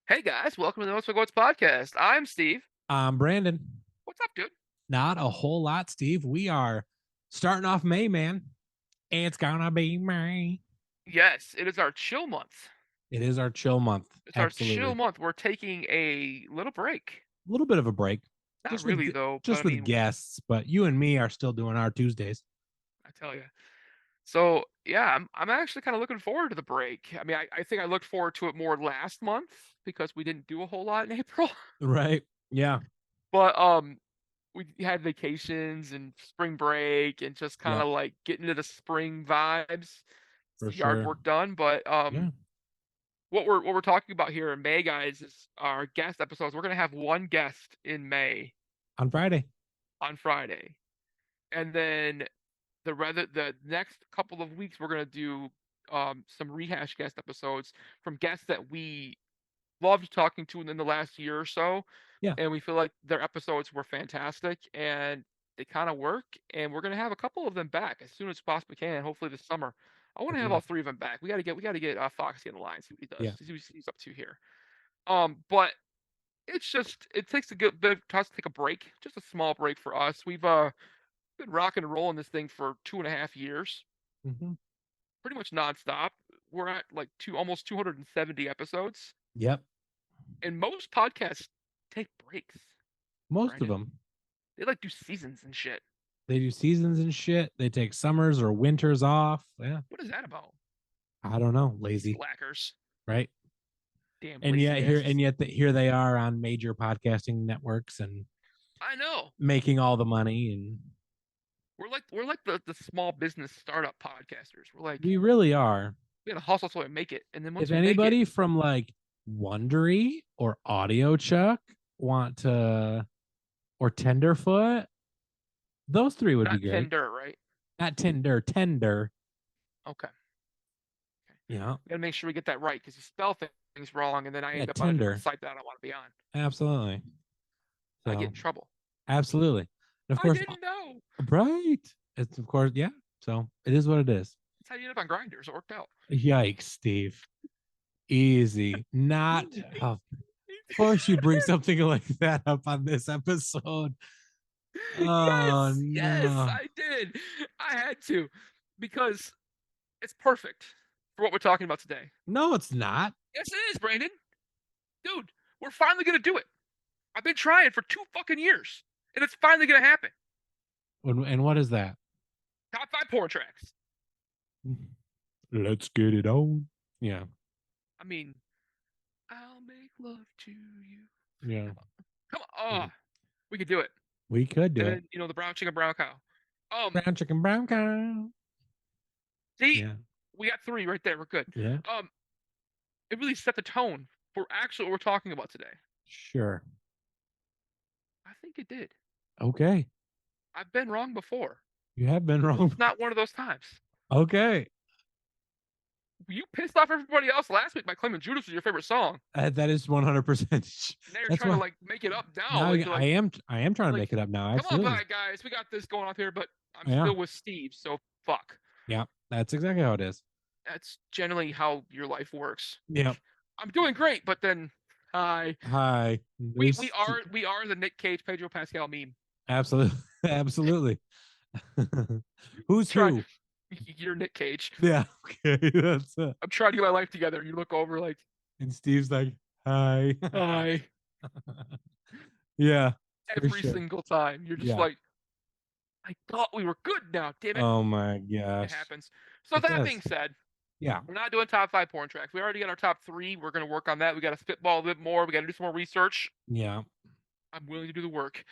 Hey guys, welcome to the Notes for Goats podcast. I'm Steve. I'm Brandon. What's up, dude? Not a whole lot, Steve. We are starting off May, man. It's gonna be May. Yes, it is our chill month. It is our chill month. It's Absolutely. our chill month. We're taking a little break. A little bit of a break. Not Just really with though, just but I with mean, guests, but you and me are still doing our Tuesdays. I tell you. So yeah, I'm actually kind of looking forward to the break. I mean, I think I looked forward to it more last month because we didn't do a whole lot in April. Right. Yeah. But we had vacations and spring break and just kind Yep. of like getting into the spring vibes. For Yard sure. work done, but Yeah. what we're talking about here in May, guys, is our guest episodes. We're gonna have one guest in May On Friday. on Friday, and then the next couple of weeks we're gonna do some rehash guest episodes from guests that we loved talking to in the last year or so, Yeah. and we feel like their episodes were fantastic and they kind of work. And we're gonna have a couple of them back as soon as possibly can. Hopefully this summer. I want to have all Agreed. three of them back. We got to get Foxy in the line, see what he does, Yeah. see what he's up to here. But it's just it takes a good bit of time to take a break, just a small break for us. We've been rocking and rolling this thing for 2.5 years, Hmm. pretty much nonstop. We're at like almost 270 episodes, Yep. and most podcasts take breaks. Most of Brandon, them. they like do seasons and shit. They do seasons and shit. They take summers or winters off. Yeah. What is that about? I don't know. Lazy. Slackers, Right. damn And lazy yet here bastards. and yet here they are on major podcasting networks and I know. making all the money, and We're like the small business startup podcasters. We're like we really are. we gotta hustle so we make it, and then once If we make it, anybody from like Wondery or Audio Chuck want to, or Tenderfoot, those three would be not great. tender, right? Not Tender. Okay. Yeah. We gotta make sure we get that right because you spell things wrong, and then I Yeah, end up on a different Tender. site that I don't want to be on. Absolutely. I get So in trouble. absolutely. And of I course, didn't know. right. It's of course, yeah. So it is what it is. That's how you end up on grinders. It worked out. Yikes, Steve. Easy. Not of course you bring something like that up on this episode. Oh Yes, no. I did. I had to because it's perfect for what we're talking about today. No, it's not. Yes, it is, Brandon. Dude, we're finally gonna do it. I've been trying for 2 fucking years, and it's finally gonna happen. And what is that? Top 5 porn tracks. Let's get it on. Yeah. I mean, I'll make love to you. Yeah. Come on. Oh, we could do it. We could do And it. then, the brown chicken, brown cow. Brown chicken, brown cow. See, Yeah. we got 3 right there. We're good. Yeah. It really set the tone for actually what we're talking about today. Sure. I think it did. Okay. I've been wrong before. You have been wrong. It's not one of those times. Okay. You pissed off everybody else last week by claiming Judas was your favorite song. That is 100%. Now you're trying to like make it up now. Now Like, I am trying to like, make it up now. come on Absolutely. back, guys. We got this going on here, but I'm Yeah. still with Steve, so fuck. Yeah. That's exactly how it is. That's generally how your life works. Yeah. I'm doing great, but then hi. Hi. We are the Nick Cage Pedro Pascal meme. Absolutely. Absolutely. Who's Try, who? You're Nick Cage. Yeah. Okay. That's it. I'm trying to get my life together. You look over like, And Steve's like, hi. hi. Yeah. Every sure. single time. You're just Yeah. like, I thought we were good now, damn it. Oh my gosh. It happens. So that being said, yeah, we're not doing top 5 porn tracks. We already got our top 3. We're going to work on that. We got to spitball a bit more. We got to do some more research. yeah, of I'm willing to do the work.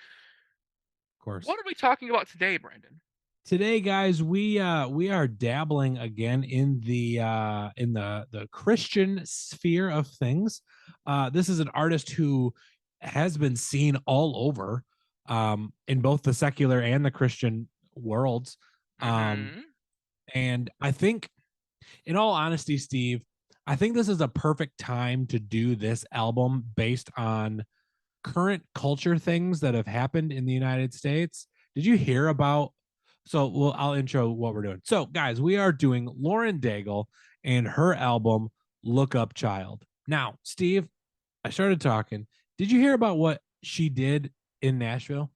course. What are we talking about today, Brandon? Today, guys, we are dabbling again in the Christian sphere of things. This is an artist who has been seen all over, in both the secular and the Christian worlds. And I think, in all honesty, Steve, I think this is a perfect time to do this album based on current culture things that have happened in the United States. Did you hear about So I'll intro what we're doing. So guys, we are doing Lauren Daigle and her album Look Up Child. Now, Steve, I started talking. Did you hear about what she did in Nashville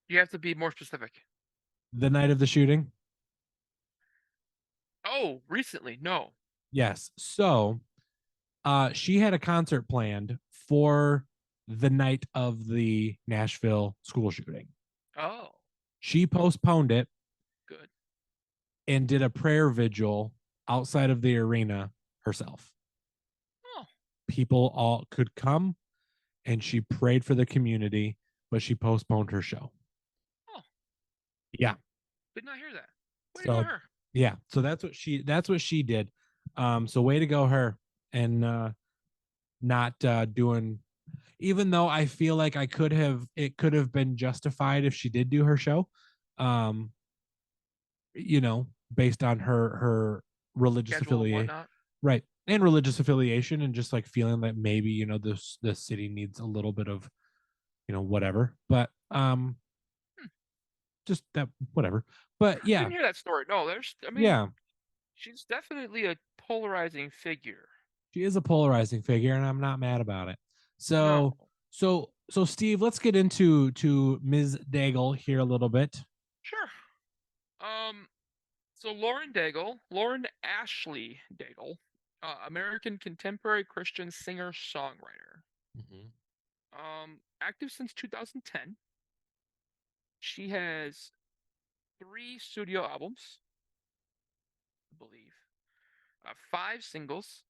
You have to be more specific. the night of the shooting? Oh, recently? No. Yes. So she had a concert planned for the night of the Nashville school shooting. Oh, She postponed it good. and did a prayer vigil outside of the arena herself. Oh, People all could come and she prayed for the community, but she postponed her show. oh, Yeah. did not hear that. Way to go, So her. yeah, so that's what she did. So way to go her and not doing, even though I feel like it could have been justified if she did do her show. Um based on her religious Schedule and affiliate, whatnot. right, and religious affiliation, and just like feeling that maybe this city needs a little bit of whatever, but Hmm. just that whatever, but yeah, Didn't hear that story. No, there's. I mean, yeah, she's definitely a polarizing figure. she is a polarizing figure and I'm not mad about it. No. So Steve, let's get into to Ms. Daigle here a little bit. Sure. Um. So Lauren Ashley Daigle, American contemporary Christian singer-songwriter. Mhm. Active since 2010. She has 3 studio albums, I believe. 5 singles.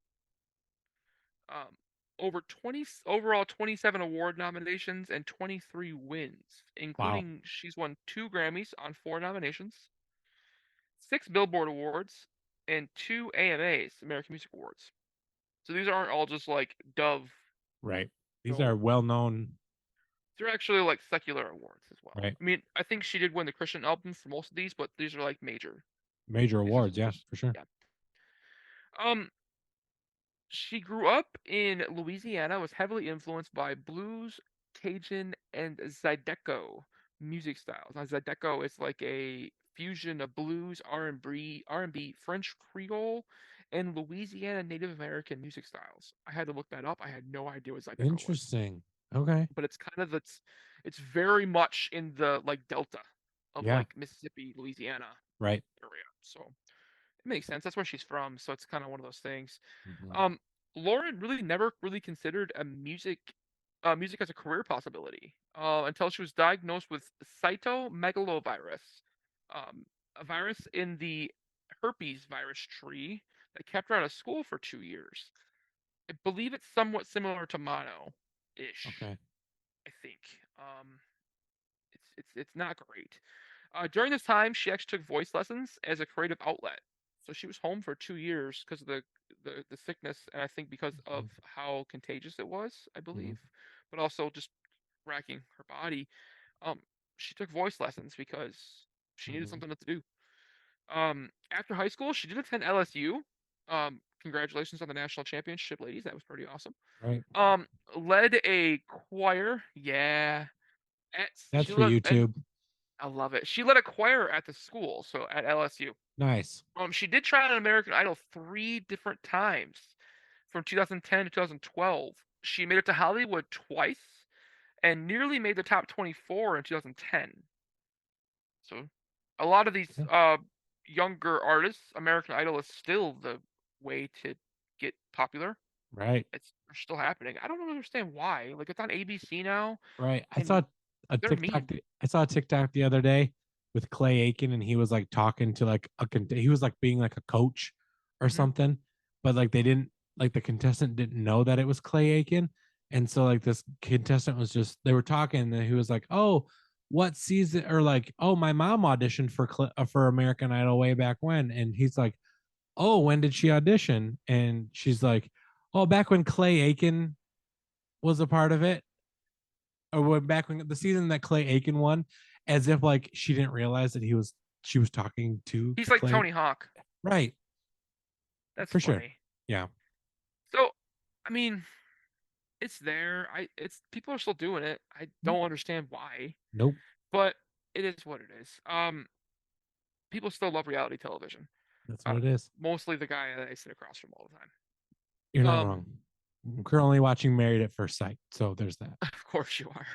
Um, over 20 overall 27 award nominations and 23 wins, Wow. including she's won 2 Grammys on 4 nominations, 6 Billboard Awards, and 2 AMAs, American Music Awards. So these aren't all just like Dove, Right. These are no, well known. they're actually like secular awards as well. Right. I mean, I think she did win the Christian album for most of these, but these are like major. Major This is awards, yeah, just for sure. yeah. Um, She grew up in Louisiana, was heavily influenced by blues, Cajun, and Zydeco music styles. Now, Zydeco is like a fusion of blues, R&B, French Creole, and Louisiana Native American music styles. I had to look that up. I had no idea what Zydeco was, Interesting. Okay. but it's kind of it's very much in the like delta of Yeah. like Mississippi, Louisiana Right. area. So it makes sense. That's where she's from. So it's kind of one of those things. Mhm. Um, Lauren really never really considered music as a career possibility until she was diagnosed with cytomegalovirus, a virus in the herpes virus tree that kept her out of school for 2 years. I believe it's somewhat similar to mono-ish. Okay. I think. It's not great. During this time, she actually took voice lessons as a creative outlet. So she was home for 2 years because of the sickness, and I think because of Mhm. how contagious it was, I Mhm. believe, but also just racking her body. Um, she took voice lessons because she needed Mhm. something to do. After high school, she did attend LSU. Congratulations on the national championship, ladies. That was pretty awesome. Right. Um, Led a choir. Yeah, That's she for led, and YouTube. I love it. She led a choir at the school, so at LSU. Nice. She did try on American Idol 3 different times, from 2010 to 2012. She made it to Hollywood twice, and nearly made the top 24 in 2010. So, a lot of these Yeah. younger artists, American Idol is still the way to get popular. Right. It's still happening. I don't understand why. Like it's on ABC now, Right. and they're TikTok. mean. I saw a TikTok the other day with Clay Aiken, and he was like talking to like he was like being like a coach or Hmm. something, but like they didn't like the contestant didn't know that it was Clay Aiken, and so like this contestant was just they were talking, and he was like, "Oh, what season?" Or like, "Oh, my mom auditioned for American Idol way back when," and he's like, "Oh, when did she audition?" And she's like, "Oh, back when Clay Aiken was a part of it." Or when back when the season that Clay Aiken won, as if like she didn't realize that she was talking to He's like Clay. Tony Hawk. Right, That's for sure. funny. Yeah. So, I mean, it's there. It's people are still doing it. I don't understand why. Nope. But it is what it is. People still love reality television. That's what it is. Mostly the guy that I sit across from all the time. You're not Um, wrong. I'm currently watching Married at First Sight, so there's that. of course you are.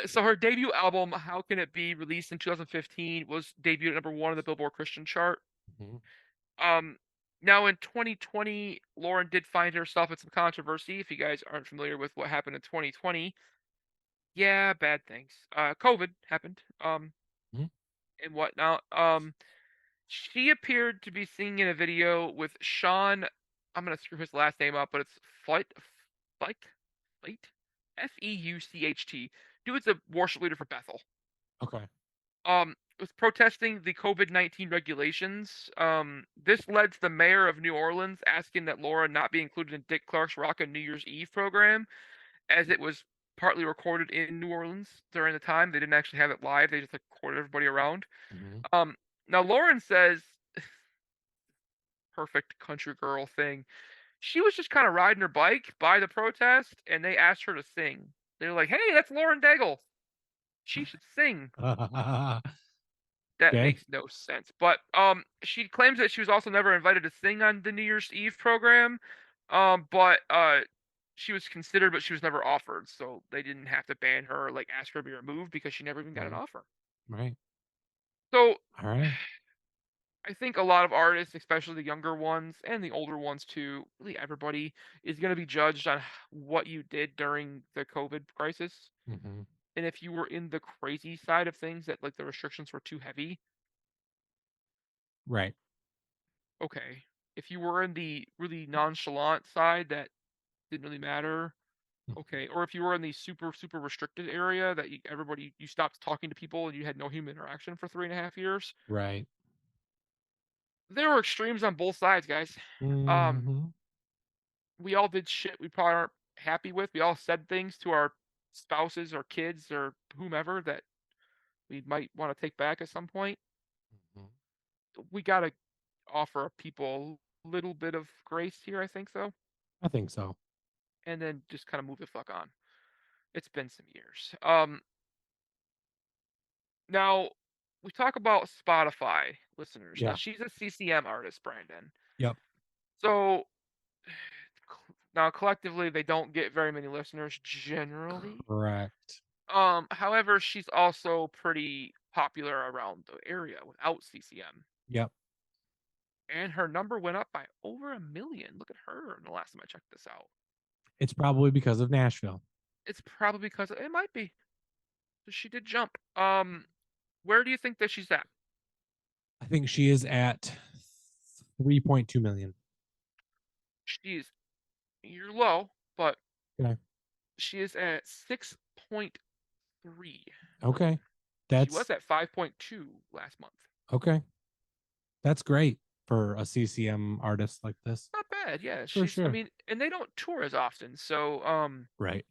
So her debut album, How Can It Be, released in 2015, was debuted at number one on the Billboard Christian chart. Mm-hmm. Um, Now in 2020, Lauren did find herself in some controversy. If you guys aren't familiar with what happened in 2020, yeah, bad things. COVID happened. Mm-hmm. And whatnot. She appeared to be singing in a video with Sean. I'm gonna screw his last name up, but it's Flight, Flight, Feucht. Dude's a worship leader for Bethel. Okay. Was protesting the COVID-19 regulations. This led to the mayor of New Orleans asking that Laura not be included in Dick Clark's Rockin' New Year's Eve program, as it was partly recorded in New Orleans during the time. They didn't actually have it live; they just like recorded everybody around. Mm-hmm. Um, Now Lauren says, perfect country girl thing. She was just kind of riding her bike by the protest, and they asked her to sing. They were like, "Hey, that's Lauren Daigle. She should sing." That Okay. makes no sense. But she claims that she was also never invited to sing on the New Year's Eve program. But she was considered, but she was never offered. So they didn't have to ban her or like ask her to be removed because she never even got an Mhm. offer. Right. So All right. I think a lot of artists, especially the younger ones and the older ones too, really everybody is going to be judged on what you did during the COVID crisis. Mm-hmm. And if you were in the crazy side of things that like the restrictions were too heavy, Right. okay. If you were in the really nonchalant side that didn't really matter, okay. Or if you were in the super, super restricted area that everybody, you stopped talking to people and you had no human interaction for 3.5 years, Right. there were extremes on both sides, guys. Um, Mm-hmm. we all did shit we probably aren't happy with. We all said things to our spouses or kids or whomever that we might want to take back at some point. Mm-hmm. We gotta offer people a little bit of grace here, I think so, I think so. and then just kind of move the fuck on. It's been some years. Now we talk about Spotify listeners. Now Yeah. she's a CCM artist, Brandon. Yep. So now collectively they don't get very many listeners generally. Correct. However, she's also pretty popular around the area without CCM. Yep. And her number went up by over 1 million. Look at her in the last time I checked this out. It's probably because of Nashville. It's probably because it might be. So she did jump. Where do you think that she's at? I think she is at 3.2 million. She's you're low, but Okay. she is at 6.3. Okay. She That's was at 5.2 last month. okay. That's great for a CCM artist like this. Not bad, yeah. For I sure. mean, and they don't tour as often, so Right.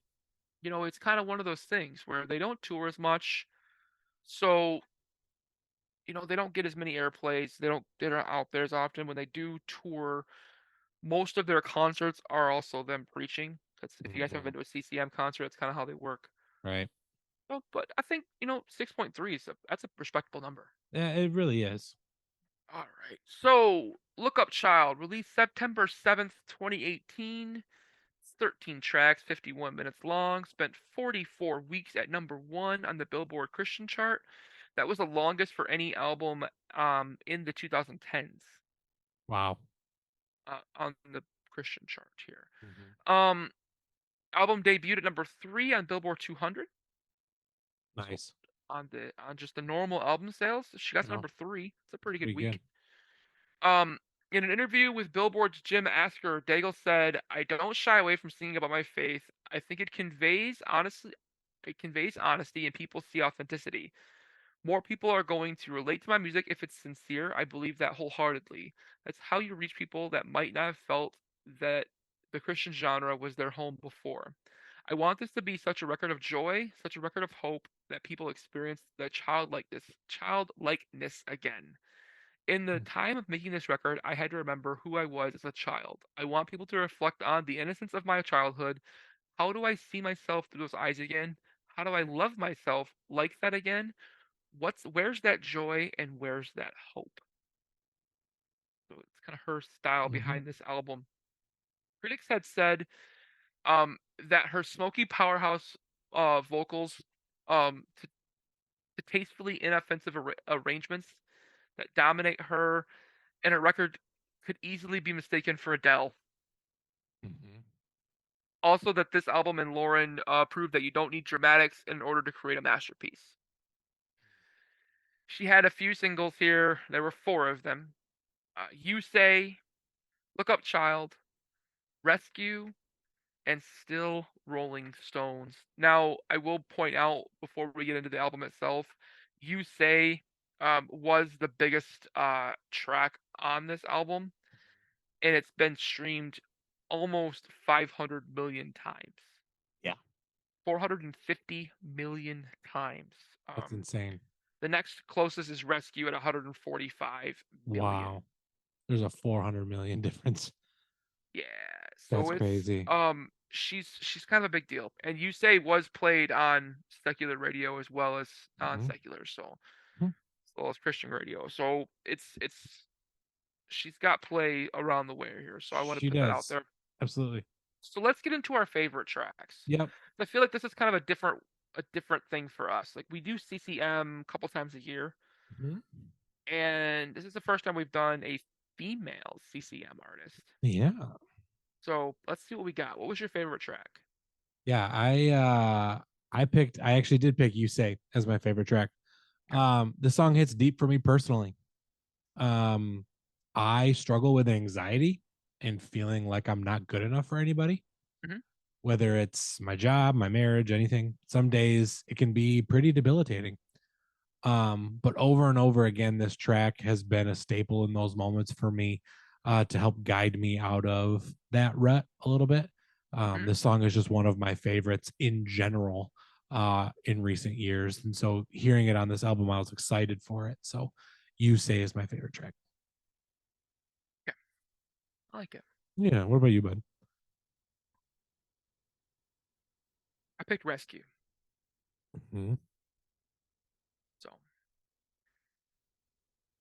it's kind of one of those things where they don't tour as much, so they don't get as many airplays. They're not out there as often. When they do tour, most of their concerts are also them preaching. That's if you guys have Mm-hmm. been to a CCM concert, that's kind of how they work. Right. Oh, but I think 6.3 that's a respectable number. Yeah, it really is. All right. So, Look Up Child, released September 7th, 2018. 13 tracks, 51 minutes long, spent 44 weeks at number one on the Billboard Christian chart. That was the longest for any album in the 2010s Wow. on the Christian chart here. Mm-hmm. Um, Album debuted at number three on Billboard 200. So Nice. on just the normal album sales, she got to No, number three. It's a pretty good pretty good. week. Um, in an interview with Billboard's Jim Asker, Daigle said, "I don't shy away from singing about my faith. I think it conveys honestly, it conveys honesty, and people see authenticity. More people are going to relate to my music if it's sincere. I believe that wholeheartedly. That's how you reach people that might not have felt that the Christian genre was their home before. I want this to be such a record of joy, such a record of hope that people experience the childlikeness again. In the time of making this record, I had to remember who I was as a child. I want people to reflect on the innocence of my childhood. How do I see myself through those eyes again? How do I love myself like that again? Where's that joy and where's that hope? So it's kind of her style Mhm. behind this album. Critics had said that her smoky powerhouse vocals, to tastefully inoffensive arrangements that dominate her, and her record could easily be mistaken for Adele. Mhm. Also, that this album and Lauren proved that you don't need dramatics in order to create a masterpiece. She had a few singles here. There were four of them. You Say, Look Up Child, Rescue, and Still Rolling Stones. Now, I will point out before we get into the album itself, You Say was the biggest track on this album, and it's been streamed almost 500 million times. Yeah, 450 million times. that's Um, insane. the next closest is Rescue at 145 million. Wow. There's a 400 million difference. Yeah, That's so it's crazy. she's kind of a big deal. And You Say was played on secular radio as well as Mhm. non-secular, so Mhm. as well as Christian radio. So it's she's got play around the way here. So I want to She put that out does. there. Absolutely. So let's get into our favorite tracks. Yep. I feel like this is kind of a different thing for us. Like we do CCM a couple times a year, Mhm. and this is the first time we've done a female CCM artist. Yeah. So let's see what we got. What was your favorite track? Yeah, I actually did pick You Say as my favorite track. Okay. The song hits deep for me personally. Um I struggle with anxiety and feeling like I'm not good enough for anybody, Hmm. whether it's my job, my marriage, anything. Some days it can be pretty debilitating. But over and over again, this track has been a staple in those moments for me, to help guide me out of that rut a little bit. Hmm. This song is just one of my favorites in general, in recent years. And so hearing it on this album, I was excited for it. So You Say is my favorite track. Yeah, I like it. Yeah. What about you, bud? I picked Rescue. Mhm. So, have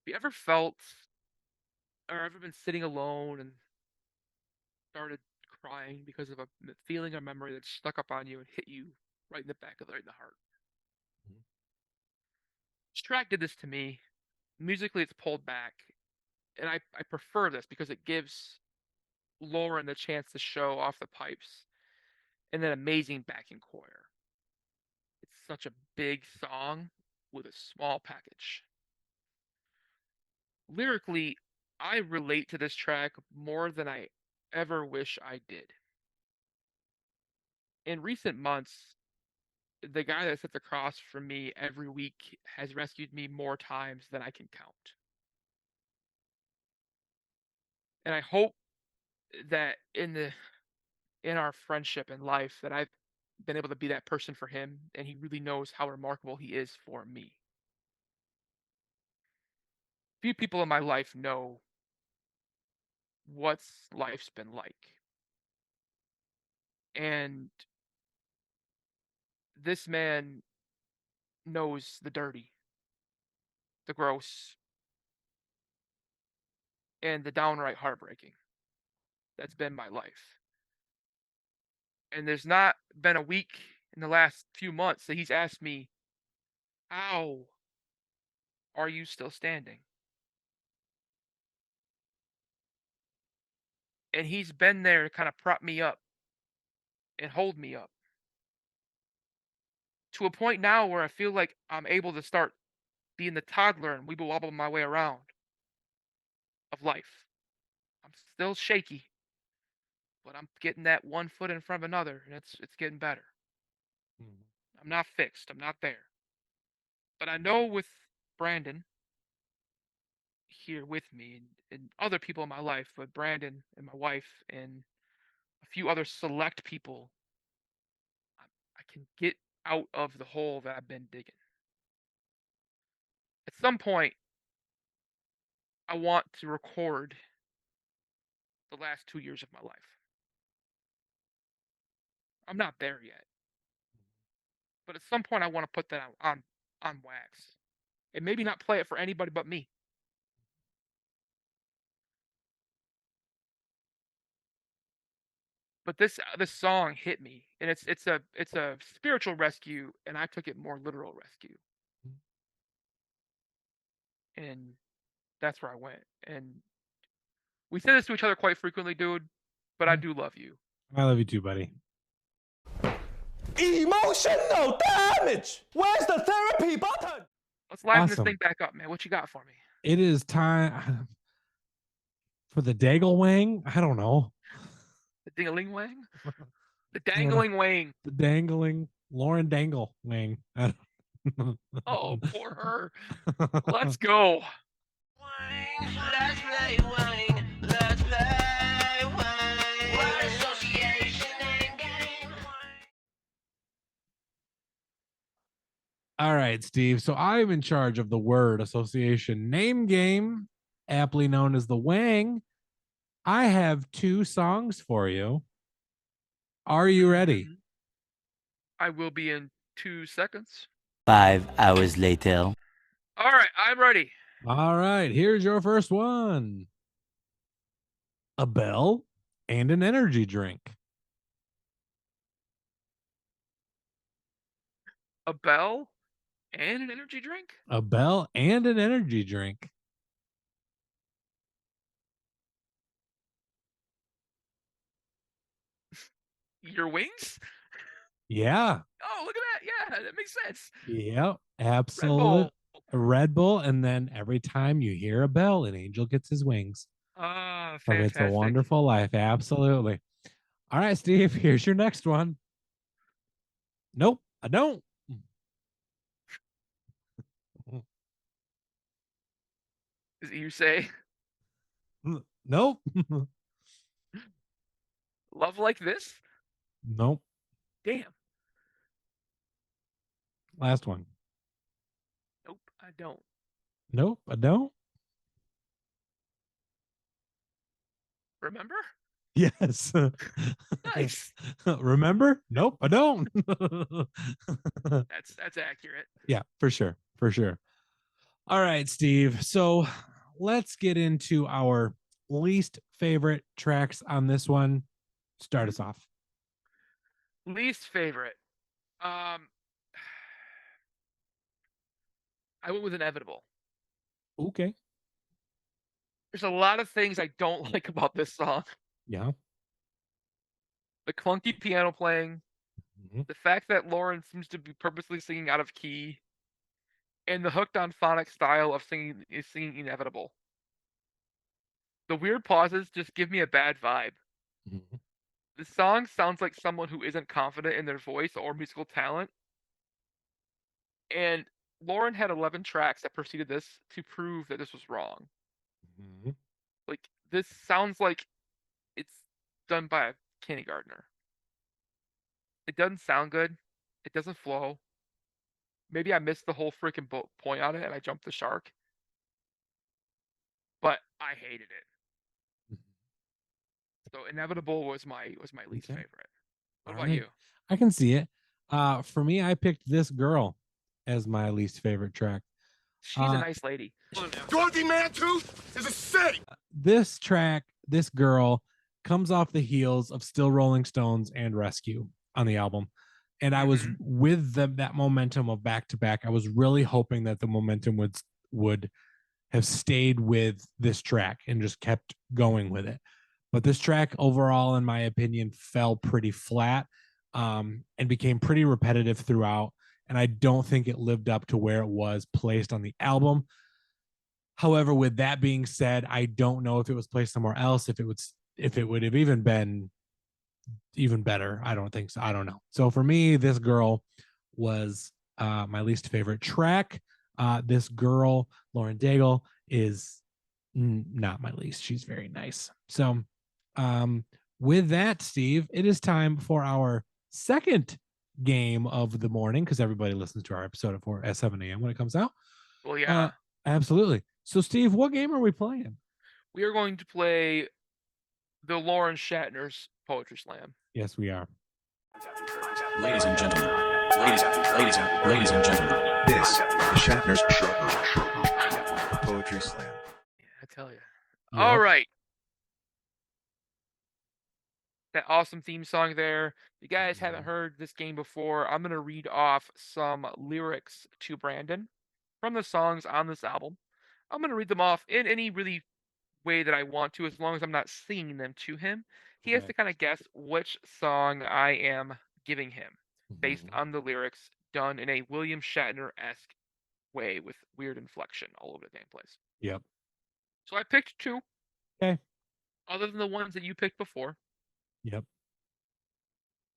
you ever felt or ever been sitting alone and started crying because of a feeling or memory that stuck up on you and hit you right in the back of the, right in the heart? This track did this to me. Musically, it's pulled back, and I prefer this because it gives Lauren the chance to show off the pipes and then amazing backing choir. It's such a big song with a small package. Lyrically, I relate to this track more than I ever wish I did. In recent months, the guy that sits across from me every week has rescued me more times than I can count. And I hope that in our friendship and life that I've been able to be that person for him and he really knows how remarkable he is for me. Few people in my life know what's life's been like. And this man knows the dirty, the gross, and the downright heartbreaking that's been my life. And there's not been a week in the last few months that he's asked me, how are you still standing? And he's been there to kind of prop me up and hold me up to a point now where I feel like I'm able to start being the toddler and weeble wobble my way around of life. I'm still shaky, but I'm getting that one foot in front of another, and it's getting better. Mhm. I'm not fixed. I'm not there, but I know with Brandon here with me and other people in my life, with Brandon and my wife and a few other select people, I, I can get out of the hole that I've been digging. At some point, I want to record the last 2 years of my life. I'm not there yet, but at some point I want to put that on wax, and maybe not play it for anybody but me. But this song hit me, and it's a spiritual rescue, and I took it more literal rescue, and that's where I went. And we say this to each other quite frequently, dude, but I do love you. I love you too, buddy. Emotional damage. Where's the therapy button? Let's liven this Awesome. thing back up, man. What you got for me? It is time for the Daigle Wang. I don't know. The dingling wang? The I don't know. dangling wang. The dangling Lauren Dangle Wang. Oh, poor her. Let's go. Let's play Wayne. Let's play Wayne. Word association and game. All right, Steve. So I'm in charge of the word association name game, aptly known as the Wang. I have 2 songs for you. Are you ready? I will be in 2 seconds. 5 hours later. All right, I'm ready. All right, here's your first one. A bell and an energy drink. A bell and an energy drink? A bell and an energy drink. Your wings? Yeah. Oh, look at that. Yeah, that makes sense. Yep. Red Absolute. Bull. A Red Bull, and then every time you hear a bell, an angel gets his wings. Ah, From It's a fantastic. Wonderful Life. Absolutely. All right, Steve, here's your next one. Nope, I don't. Is it you say Nope. love like this? Nope. Damn. Last one. Nope, I don't. Nope, I don't. Remember? Yes. Nice. Remember? Nope, I don't. That's accurate. Yeah, for sure. For sure. All right, Steve. So let's get into our least favorite tracks on this one. Start us off. Least favorite. I went with Inevitable. Okay. There's a lot of things I don't like about this song. Yeah. The clunky piano playing, Mhm. the fact that Lauren seems to be purposely singing out of key, and the hooked on phonic style of singing Inevitable. The weird pauses just give me a bad vibe. Mhm. The song sounds like someone who isn't confident in their voice or musical talent. And Lauren had 11 tracks that preceded this to prove that this was wrong. Mhm. Like, this sounds like it's done by a kindergartner. It doesn't sound good. It doesn't flow. Maybe I missed the whole freaking point on it and I jumped the shark. But I hated it. So Inevitable was my least Okay. favorite. What All about right. you? I can see it. For me, I picked This Girl as my least favorite track. She's a nice lady. Dorothy Mantooth is a city. This track, This Girl, comes off the heels of Still Rolling Stones and Rescue on the album. And I was with that momentum of back to back. I was really hoping that the momentum would have stayed with this track and just kept going with it. But this track overall, in my opinion, fell pretty flat and became pretty repetitive throughout. And I don't think it lived up to where it was placed on the album. However, with that being said, I don't know if it was placed somewhere else, if it would have even been even better. I don't think so. I don't know. So for me, This Girl was my least favorite track. This girl, Lauren Daigle, is not my least. She's very nice. So with that, Steve, it is time for our second game of the morning, because everybody listens to our episode at 7 a.m. when it comes out. Well, yeah. Absolutely. So, Steve, what game are we playing? We are going to play the Lauren Shatner's Poetry Slam. Yes, we are. Ladies and gentlemen, Ladies and gentlemen, this is Shatner's Poetry Slam. I tell you. Yep. All right. That awesome theme song there. If you guys haven't heard this game before, I'm going to read off some lyrics to Brandon from the songs on this album. I'm going to read them off in any really way that I want to, as long as I'm not singing them to him. He has Okay. to kind of guess which song I am giving him based Mhm. on the lyrics done in a William Shatner-esque way with weird inflection all over the damn place. Yep. So I picked two. Okay. Other than the ones that you picked before. Yep.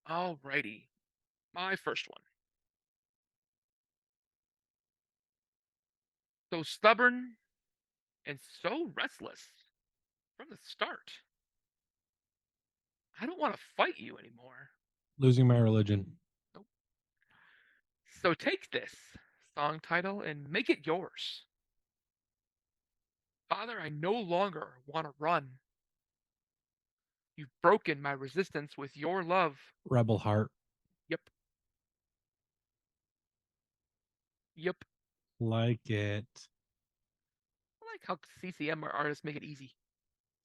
Alrighty. My first one. So stubborn and so restless from the start. I don't want to fight you anymore. Losing my religion. Nope. So take this song title and make it yours. Father, I no longer want to run. You've broken my resistance with your love. Rebel heart. Yep. Yep. Like it. I like how CCM artists make it easy.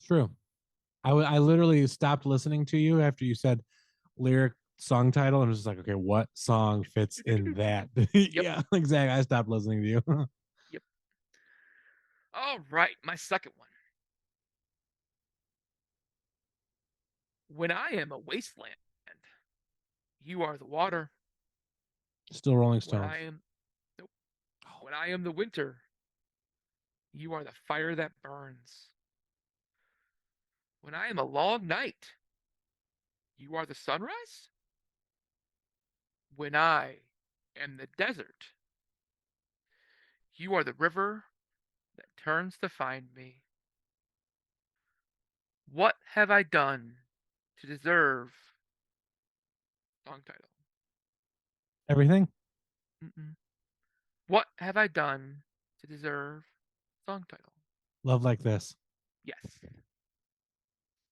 True. I literally stopped listening to you after you said lyric song title and was just like, okay, what song fits in that? Yeah, exactly. I stopped listening to you. Yep. All right, my second one. When I am a wasteland, you are the water. Still Rolling When Stones. I am nope. When I am the winter, you are the fire that burns. When I am a long night, you are the sunrise. When I am the desert, you are the river that turns to find me. What have I done to deserve song title? Everything. Mm-mm. What have I done to deserve song title? Love Like This. Yes,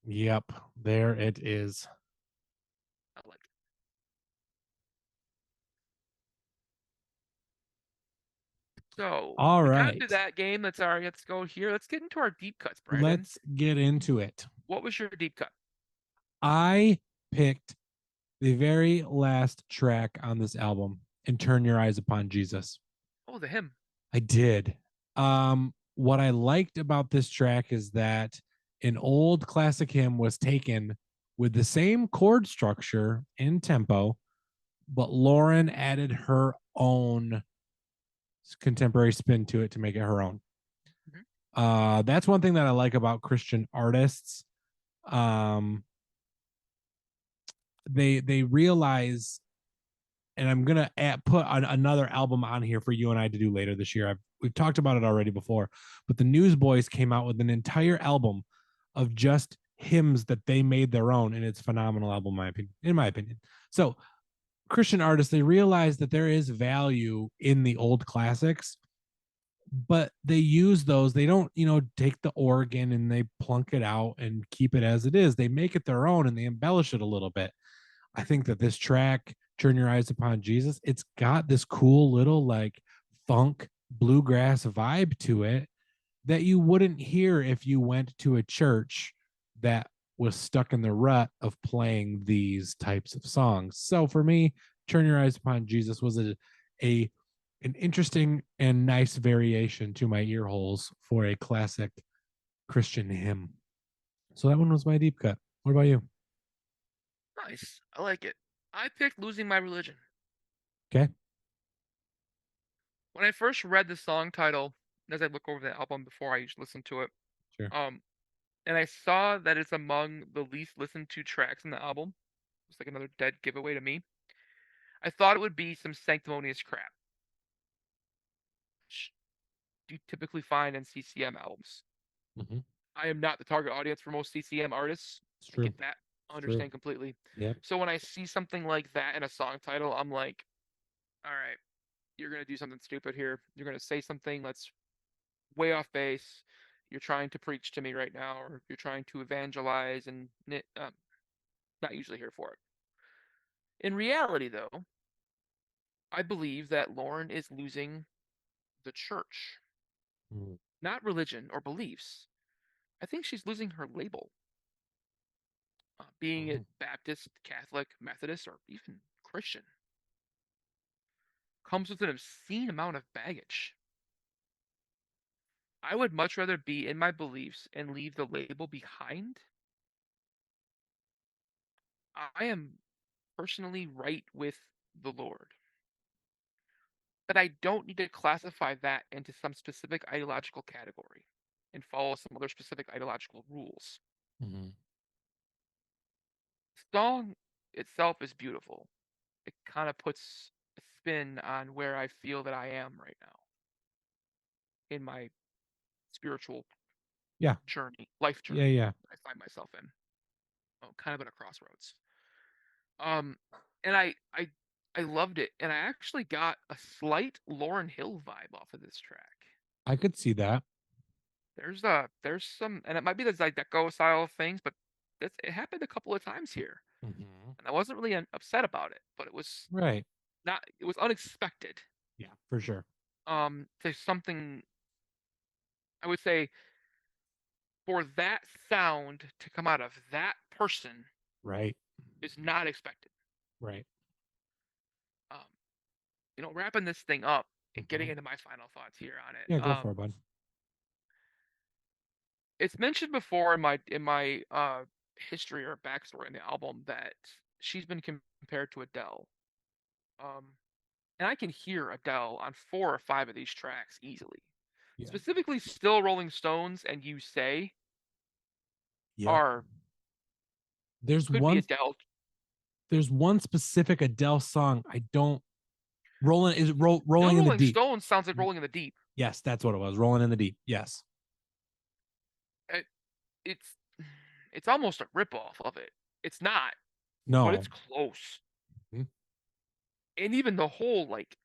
Yep. There it is. I like it. So All we got right. into that game. Let's go here. Let's get into our deep cuts, Brandon. Let's get into it. What was your deep cut? I picked the very last track on this album and Turn Your Eyes Upon Jesus. Oh, the hymn. I did. What I liked about this track is that an old classic hymn was taken with the same chord structure and tempo, but Lauren added her own contemporary spin to it to make it her own. That's one thing that I like about Christian artists. They realize, and I'm gonna put another album on here for you and I to do later this year. We've talked about it already before, but the Newsboys came out with an entire album of just hymns that they made their own, and it's a phenomenal album, in my opinion. So Christian artists, they realize that there is value in the old classics, but they use those. They don't, take the organ and they plunk it out and keep it as it is. They make it their own and they embellish it a little bit. I think that this track, Turn Your Eyes Upon Jesus, it's got this cool little like funk bluegrass vibe to it that you wouldn't hear if you went to a church that was stuck in the rut of playing these types of songs. So for me, Turn Your Eyes Upon Jesus was a an interesting and nice variation to my ear holes for a classic Christian hymn. So that one was my deep cut. What about you? Nice. I like it. I picked Losing My Religion. Okay. When I first read the song title, as I look over the album before I listen to it, Sure. and I saw that it's among the least listened to tracks in the album. It's like another dead giveaway to me. I thought it would be some sanctimonious crap, which you typically find in CCM albums. Mm-hmm. I am not the target audience for most CCM artists. It's I true. get that. I understand completely. Yep. So when I see something like that in a song title, I'm like, all right, you're going to do something stupid here. You're going to say something that's way off base. You're trying to preach to me right now, or you're trying to evangelize, and not usually here for it. In reality, though, I believe that Lauren is losing the church, Mm. not religion or beliefs. I think she's losing her label, being it Mhm. Baptist, Catholic, Methodist, or even Christian. Comes with an obscene amount of baggage. I would much rather be in my beliefs and leave the label behind. I am personally right with the Lord, but I don't need to classify that into some specific ideological category and follow some other specific ideological rules. Mhm. The song itself is beautiful. It kind of puts a spin on where I feel that I am right now in my spiritual Yeah. journey, life Yeah. journey Yeah. I find myself in. Kind of at a crossroads. Um, and I loved it, and I actually got a slight Lauryn Hill vibe off of this track. I could see that. There's some, and it might be the Zydeco style of things, but it happened a couple of times here, Mhm. and I wasn't really upset about it, but Right. it was unexpected. Yeah, for sure. There's something I would say for that sound to come out of that person Right. is not expected. Right. Um, wrapping this thing up and getting Mhm. into my final thoughts here on it. Yeah, go for it, bud. It's mentioned before in my history or backstory in the album that she's been compared to Adele. Um, and I can hear Adele on 4 or 5 of these tracks easily. Yeah. Specifically, Still Rolling Stones and You Say Yep. are There's could be one Adele. there's one specific Adele song I don't rolling is Still rolling in the Rolling deep. Stones sounds like Rolling in the Deep. Yes, that's what it was. Rolling in the deep. Yes. It, it's it's almost a ripoff of it. It's not, but No. it's close. Mhm. And even the whole like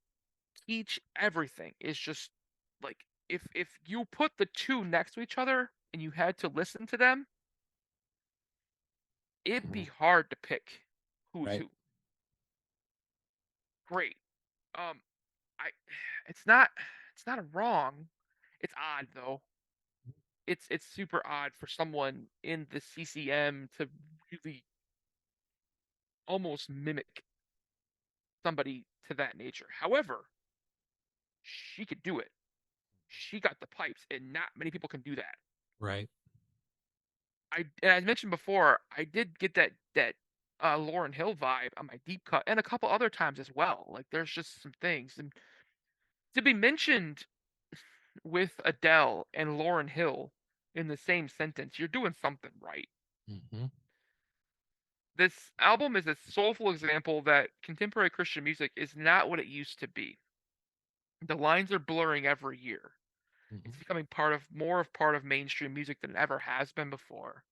everything is just like if you put the two next to each other and you had to listen to them, it'd be hard to pick who's Right. who. Great. Um, I it's not a wrong. It's odd though. It's super odd for someone in the CCM to really almost mimic somebody to that nature. However, she could do it. She got the pipes, and not many people can do that. Right. And I mentioned before, I did get that Lauryn Hill vibe on my deep cut, and a couple other times as well. Like there's just some things, and to be mentioned with Adele and Lauryn Hill in the same sentence, you're doing something right. Mm-hmm. This album is a soulful example that contemporary Christian music is not what it used to be. The lines are blurring every year. Mm-hmm. It's becoming part of mainstream music than it ever has been before.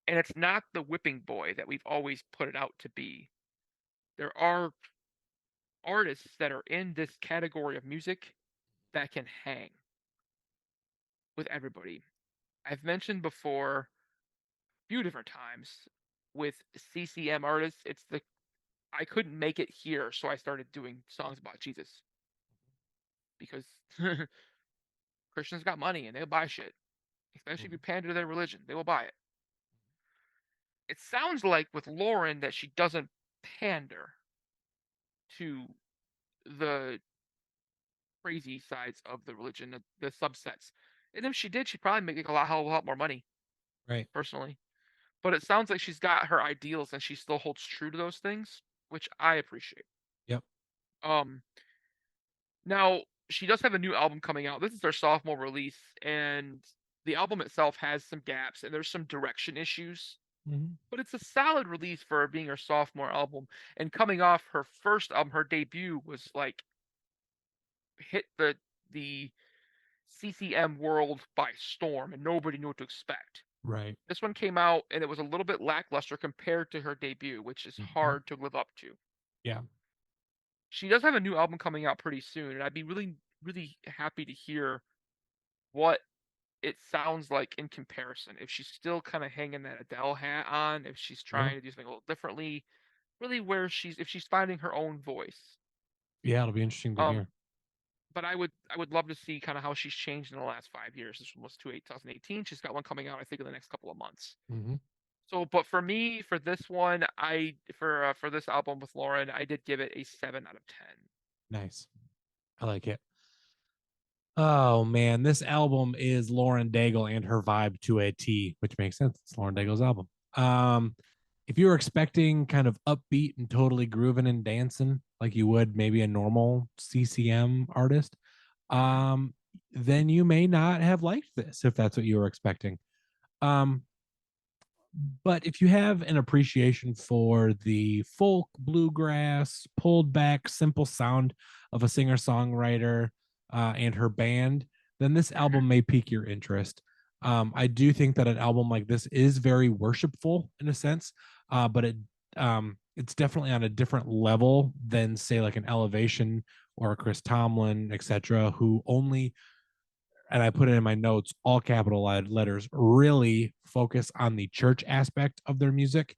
And it's not the whipping boy that we've always put it out to be. There are artists that are in this category of music that can hang with everybody. I've mentioned before a few different times with CCM artists, it's the I couldn't make it here, so I started doing songs about Jesus because Christians got money and they'll buy shit, especially if you pander to their religion, they will buy it. It sounds like with Lauren that she doesn't pander to the crazy sides of the religion, the subsets. And if she did, she'd probably make a hell of a lot more money, Right. personally. But it sounds like she's got her ideals and she still holds true to those things, which I appreciate. Yep. Um, Now she does have a new album coming out. This is her sophomore release, and the album itself has some gaps and there's some direction issues. Mm-hmm. But it's a solid release for being her sophomore album. And coming off her first album, her debut was like hit the CCM world by storm, and nobody knew what to expect. Right. This one came out and it was a little bit lackluster compared to her debut, which is Mm-hmm. hard to live up to. Yeah. She does have a new album coming out pretty soon, and I'd be really, really happy to hear what it sounds like in comparison. If she's still kind of hanging that Adele hat on, if she's Yeah. trying to do something a little differently, really where if she's finding her own voice. Yeah, it'll be interesting to Um, hear. but I would love to see kind of how she's changed in the last 5 years. This one was 2018. She's got one coming out, I think, in the next couple of months. Hmm. So, but for me, for this one, for this album with Lauren, I did give it a 7 out of 10. Nice. I like it. Oh man, this album is Lauren Daigle and her vibe to a T, which makes sense. It's Lauren Daigle's album. If you were expecting kind of upbeat and totally grooving and dancing like you would maybe a normal CCM artist, Hmm. um, then you may not have liked this if that's what you were expecting. Um, but if you have an appreciation for the folk, bluegrass, pulled back, simple sound of a singer songwriter and her band, then this Hmm. album may pique your interest. I do think that an album like this is very worshipful in a sense, but it's definitely on a different level than say like an Elevation or a Chris Tomlin, etc., who only, and I put it in my notes, all capital letters, really focus on the church aspect of their music.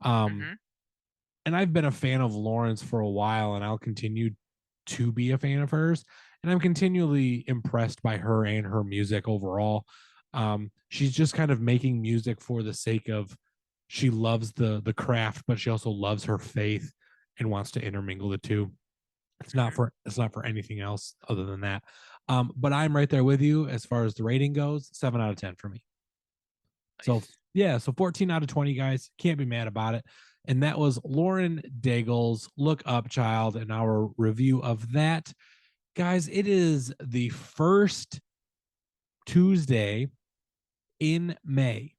Um, Hmm. and I've been a fan of Lawrence for a while, and I'll continue to be a fan of hers. And I'm continually impressed by her and her music overall. She's just kind of making music for the sake of she loves the craft, but she also loves her faith and wants to intermingle the two. Hmm. It's not for anything else other than that. But I'm right there with you as far as the rating goes. 7 out of 10 for me. So Nice. yeah, so 14 out of 20 guys. Can't be mad about it. And that was Lauren Daigle's Look Up Child and our review of that. Guys, it is the first Tuesday in May.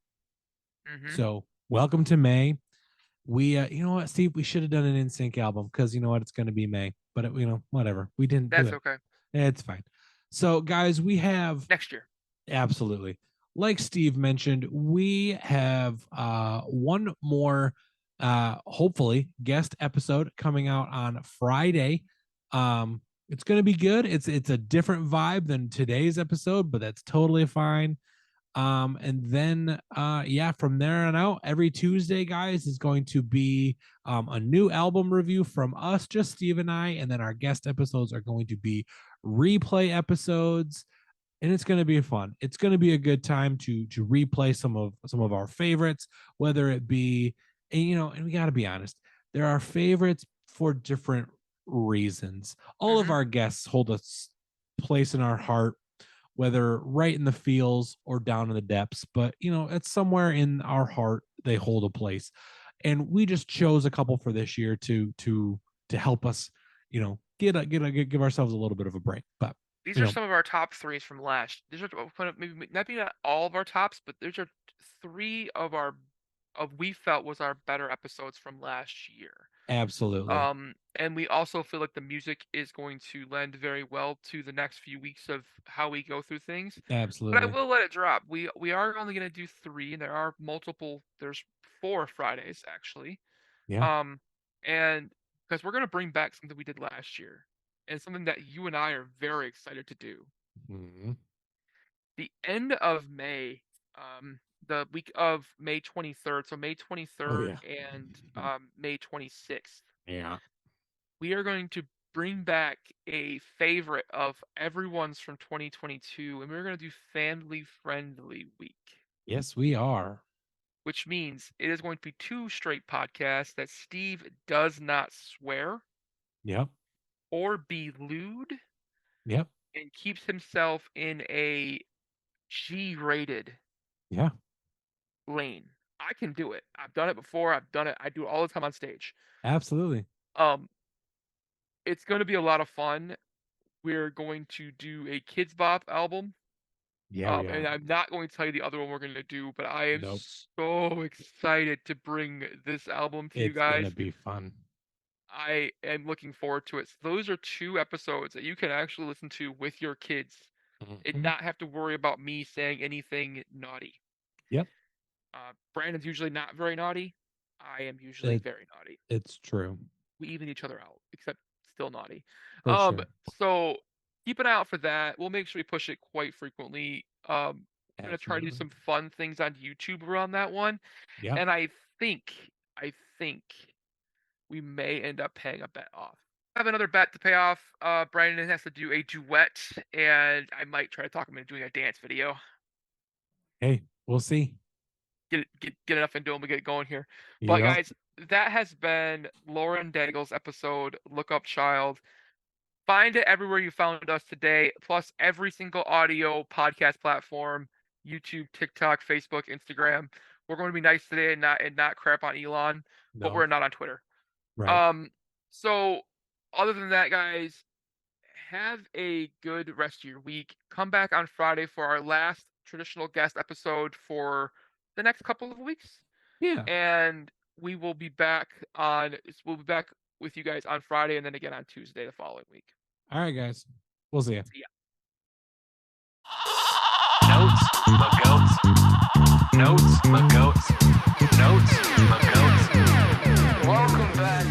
Hmm. So welcome to May. We you know what, Steve, we should have done an NSYNC album because you know what, it's going to be May, but whatever, we didn't do That's it. okay. It's fine. So guys, we have, Next year. absolutely, like Steve mentioned, we have one more hopefully guest episode coming out on Friday. It's going to be good. It's a different vibe than today's episode, but that's totally fine. And then yeah, from there on out, every Tuesday, guys, is going to be a new album review from us, just Steve and I, and then our guest episodes are going to be replay episodes, and it's going to be fun. It's going to be a good time to replay some of our favorites, whether it be, and we got to be honest, there are favorites for different reasons. All of Hmm. our guests hold a place in our heart, whether right in the feels or down in the depths, but it's somewhere in our heart they hold a place. And we just chose a couple for this year to help us, give ourselves a little bit of a break. But These you are know, some of our top threes from last. These are kind of maybe not all of our tops, but these are three of our of we felt was our better episodes from last year. absolutely, And we also feel like the music is going to lend very well to the next few weeks of how we go through things. But I absolutely, will let it drop. We are only going to do three, and there are multiple. There's 4 Fridays actually. yeah. Um, and because we're going to bring back something we did last year, and something that you and I are very excited to do. Mhm. The end of May, the week of May 23rd, so May Oh 23rd yeah, and May 26th, yeah. we are going to bring back a favorite of everyone's from 2022, and we're going to do Family Friendly Week, Yes, we are. which means it is going to be 2 straight podcasts that Steve does not swear Yep, or be lewd yep, and keeps himself in a G-rated yeah. lane. I can do it. I've done it before. I've done it. I do it all the time on stage. Absolutely. Um, it's going to be a lot of fun. We're going to do a Kids Bop album. Yeah, we And are. I'm not going to tell you the other one we're going to do, but I am Nope. so excited to bring this album to you It's gonna guys. be fun. I am looking forward to it. So those are 2 episodes that you can actually listen to with your kids and Mhm. not have to worry about me saying anything naughty. Yep. Brandon's usually not very naughty. I am usually It very naughty. it's true, We even each other out, except still naughty. for Um, sure. so keep an eye out for that. We'll make sure we push it quite frequently. I'm gonna try to do Absolutely. some fun things on YouTube around that one, Yep. and think, I think we may end up paying a bet off. have another bet to pay off. Brandon has to do a duet, and I might try to talk him into doing a dance video. Hey, we'll see. Get enough into him to get it going here. But Yep. guys, that has been Lauren Daigle's episode, Look Up Child. Find it everywhere you found us today, plus every single audio podcast platform, YouTube, TikTok, Facebook, Instagram. We're going to be nice today and not crap on Elon, but No. we're not on Twitter. Right. So other than that, guys, have a good rest of your week. Come back on Friday for our last traditional guest episode for the next couple of weeks. Yeah. And we'll be back with you guys on Friday and then again on Tuesday the following week. All right, guys. We'll see you. Notes, my goats. Notes, my goats. Notes, my goats. Welcome back,